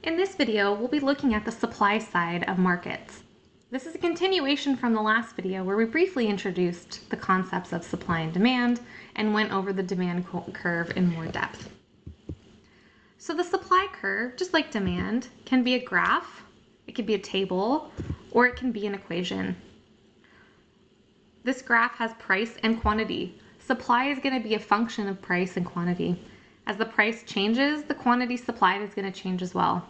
In this video, we'll be looking at the supply side of markets. This is a continuation from the last video where we briefly introduced the concepts of supply and demand and went over the demand curve in more depth. So the supply curve, just like demand, can be a graph, it can be a table, or it can be an equation. This graph has price and quantity. Supply is going to be a function of price and quantity. As the price changes, the quantity supplied is going to change as well.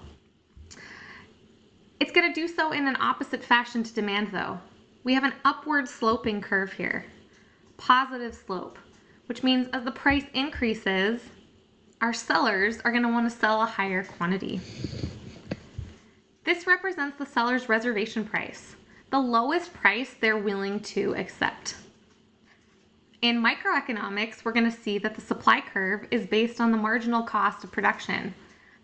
It's going to do so in an opposite fashion to demand though. We have an upward sloping curve here, positive slope, which means as the price increases, our sellers are going to want to sell a higher quantity. This represents the seller's reservation price, the lowest price they're willing to accept. In microeconomics, we're going to see that the supply curve is based on the marginal cost of production.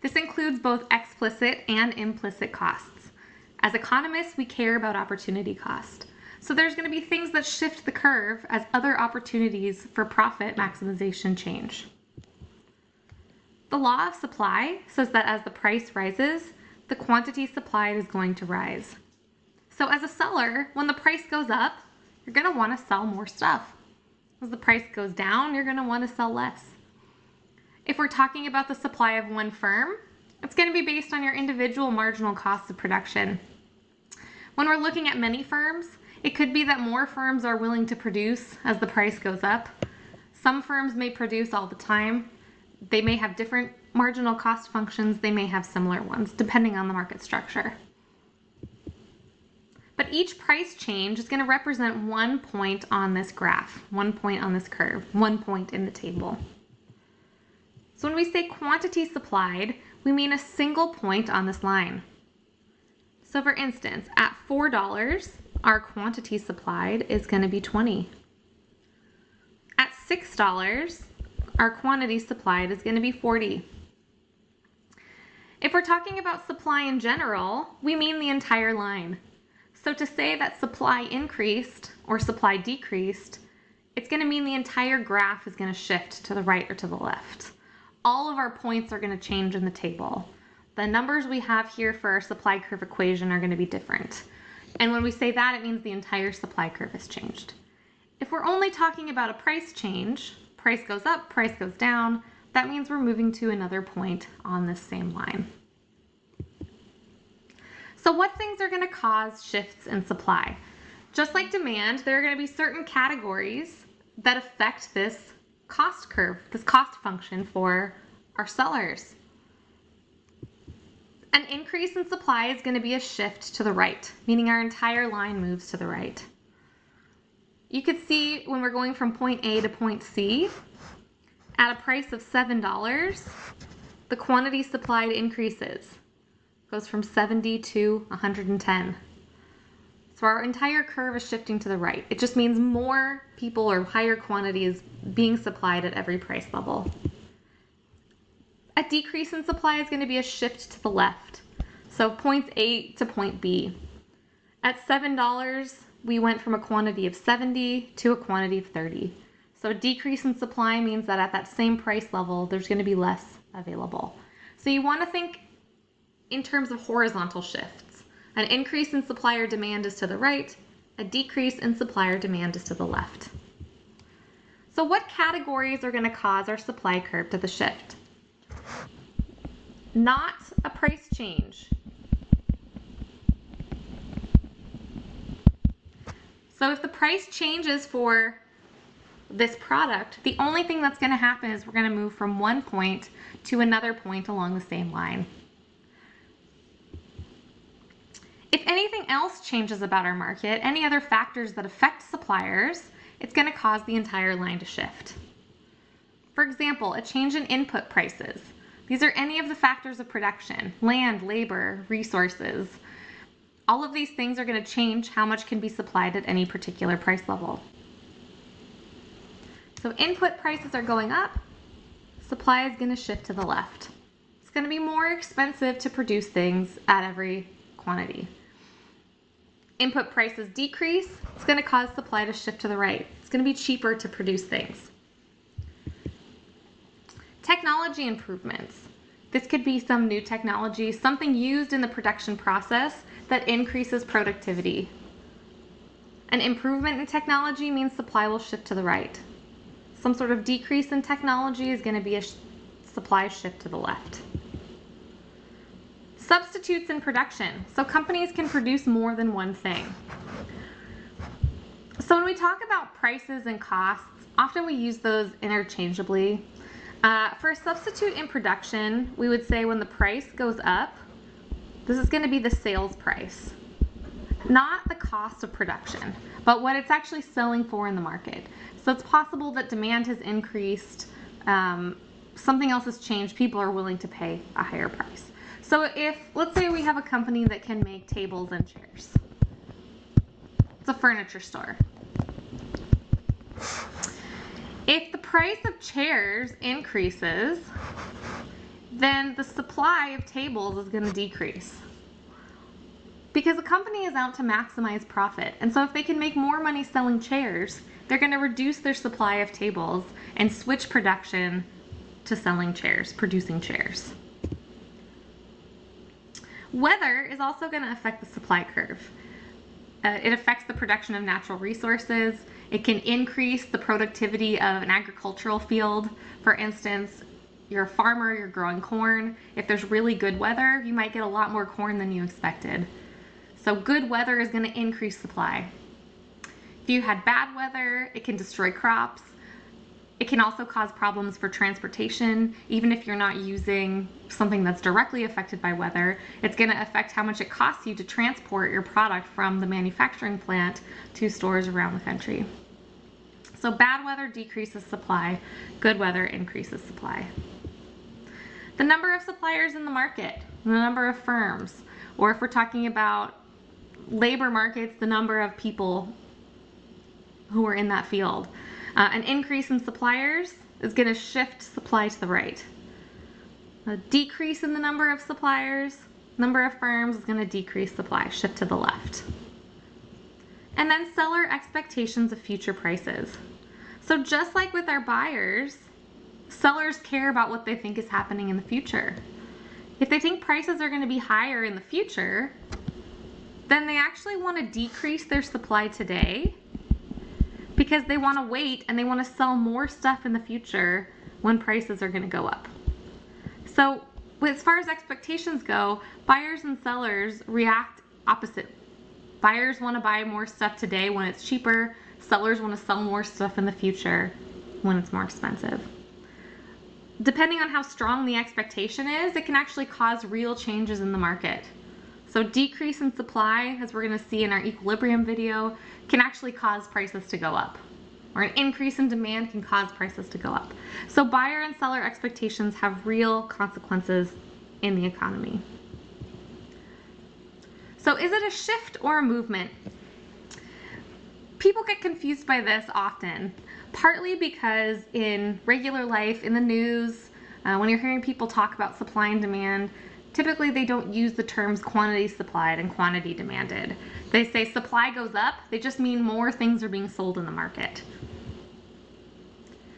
This includes both explicit and implicit costs. As economists, we care about opportunity cost. So there's going to be things that shift the curve as other opportunities for profit maximization change. The law of supply says that as the price rises, the quantity supplied is going to rise. So as a seller, when the price goes up, you're going to want to sell more stuff. As the price goes down, you're going to want to sell less. If we're talking about the supply of one firm, it's going to be based on your individual marginal cost of production. When we're looking at many firms, it could be that more firms are willing to produce as the price goes up. Some firms may produce all the time. They may have different marginal cost functions. They may have similar ones, depending on the market structure. But each price change is going to represent 1 point on this graph, 1 point on this curve, 1 point in the table. So when we say quantity supplied, we mean a single point on this line. So for instance, at $4, our quantity supplied is going to be 20. At $6, our quantity supplied is going to be 40. If we're talking about supply in general, we mean the entire line. So to say that supply increased or supply decreased, it's going to mean the entire graph is going to shift to the right or to the left. All of our points are going to change in the table. The numbers we have here for our supply curve equation are going to be different. And when we say that, it means the entire supply curve has changed. If we're only talking about a price change, price goes up, price goes down, that means we're moving to another point on this same line. So what things are going to cause shifts in supply? Just like demand, there are going to be certain categories that affect this cost curve, this cost function for our sellers. An increase in supply is going to be a shift to the right, meaning our entire line moves to the right. You could see when we're going from point A to point C, at a price of $7, the quantity supplied increases. Goes from 70 to 110. So our entire curve is shifting to the right. It just means more people or higher quantities being supplied at every price level. A decrease in supply is going to be a shift to the left. So point A to point B. At $7, we went from a quantity of 70 to a quantity of 30. So a decrease in supply means that at that same price level, there's going to be less available. So you want to think in terms of horizontal shifts. An increase in supplier demand is to the right, a decrease in supplier demand is to the left. So what categories are going to cause our supply curve to the shift? Not a price change. So if the price changes for this product, the only thing that's going to happen is we're going to move from one point to another point along the same line. If anything else changes about our market, any other factors that affect suppliers, it's going to cause the entire line to shift. For example, a change in input prices. These are any of the factors of production: land, labor, resources. All of these things are going to change how much can be supplied at any particular price level. So input prices are going up, supply is going to shift to the left. It's going to be more expensive to produce things at every quantity. Input prices decrease, it's going to cause supply to shift to the right. It's going to be cheaper to produce things. Technology improvements. This could be some new technology, something used in the production process that increases productivity. An improvement in technology means supply will shift to the right. Some sort of decrease in technology is going to be a supply shift to the left. Substitutes in production. So companies can produce more than one thing. So when we talk about prices and costs, often we use those interchangeably. For a substitute in production, we would say when the price goes up, this is going to be the sales price. Not the cost of production, but what it's actually selling for in the market. So it's possible that demand has increased, something else has changed, people are willing to pay a higher price. So if, let's say we have a company that can make tables and chairs. It's a furniture store. If the price of chairs increases, then the supply of tables is going to decrease. Because a company is out to maximize profit. And so if they can make more money selling chairs, they're going to reduce their supply of tables and switch production to selling chairs, producing chairs. Weather is also going to affect the supply curve. It affects the production of natural resources. It can increase the productivity of an agricultural field. For instance, you're a farmer, you're growing corn. If there's really good weather, you might get a lot more corn than you expected. So good weather is going to increase supply. If you had bad weather, it can destroy crops. It can also cause problems for transportation. Even if you're not using something that's directly affected by weather, it's going to affect how much it costs you to transport your product from the manufacturing plant to stores around the country. So bad weather decreases supply, good weather increases supply. The number of suppliers in the market, the number of firms, or if we're talking about labor markets, the number of people who are in that field. An increase in suppliers is going to shift supply to the right. A decrease in the number of suppliers, number of firms is going to decrease supply, shift to the left. And then seller expectations of future prices. So just like with our buyers, sellers care about what they think is happening in the future. If they think prices are going to be higher in the future, then they actually want to decrease their supply today because they want to wait and they want to sell more stuff in the future when prices are going to go up. So as far as expectations go, buyers and sellers react opposite. Buyers want to buy more stuff today when it's cheaper. Sellers want to sell more stuff in the future when it's more expensive. Depending on how strong the expectation is, it can actually cause real changes in the market. So decrease in supply, as we're going to see in our equilibrium video, can actually cause prices to go up. Or an increase in demand can cause prices to go up. So buyer and seller expectations have real consequences in the economy. So is it a shift or a movement? People get confused by this often, partly because in regular life, in the news, when you're hearing people talk about supply and demand, typically they don't use the terms quantity supplied and quantity demanded. They say supply goes up, they just mean more things are being sold in the market.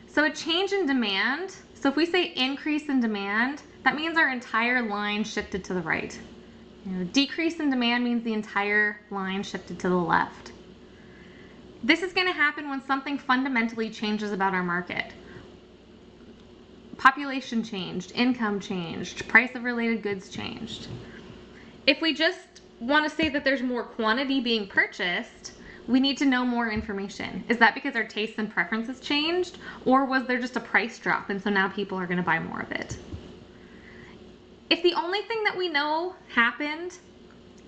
So a change in demand, so if we say increase in demand, that means our entire line shifted to the right. Decrease in demand means the entire line shifted to the left. This is going to happen when something fundamentally changes about our market. Population changed, income changed, price of related goods changed. If we just want to say that there's more quantity being purchased, we need to know more information. Is that because our tastes and preferences changed, or was there just a price drop and so now people are going to buy more of it? If the only thing that we know happened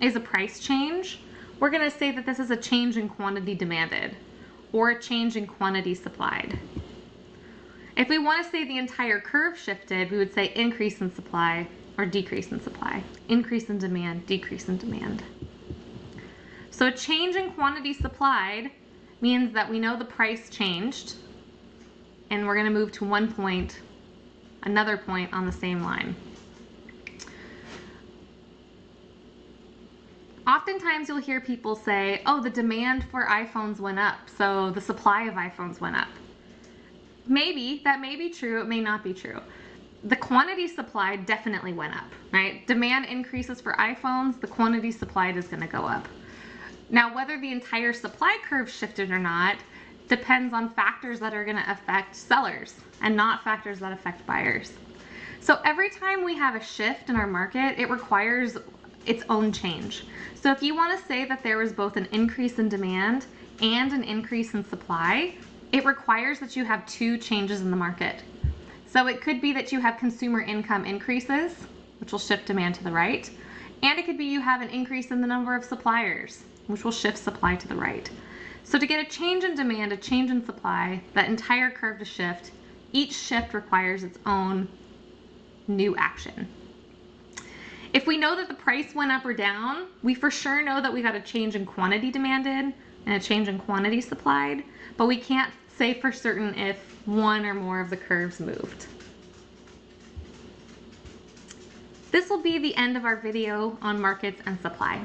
is a price change, we're going to say that this is a change in quantity demanded or a change in quantity supplied. If we want to say the entire curve shifted, we would say increase in supply or decrease in supply. Increase in demand, decrease in demand. So a change in quantity supplied means that we know the price changed and we're going to move to one point, another point on the same line. Oftentimes you'll hear people say, oh, the demand for iPhones went up, so the supply of iPhones went up. Maybe, that may be true, it may not be true. the quantity supplied definitely went up, right? Demand increases for iPhones, the quantity supplied is going to go up. Now, whether the entire supply curve shifted or not depends on factors that are going to affect sellers and not factors that affect buyers. So every time we have a shift in our market, it requires its own change. So if you want to say that there was both an increase in demand and an increase in supply, it requires that you have two changes in the market. So it could be that you have consumer income increases, which will shift demand to the right, and it could be you have an increase in the number of suppliers, which will shift supply to the right. So to get a change in demand, a change in supply, that entire curve to shift, each shift requires its own new action. If we know that the price went up or down, we for sure know that we got a change in quantity demanded and a change in quantity supplied, but we can't say for certain if one or more of the curves moved. This will be the end of our video on markets and supply.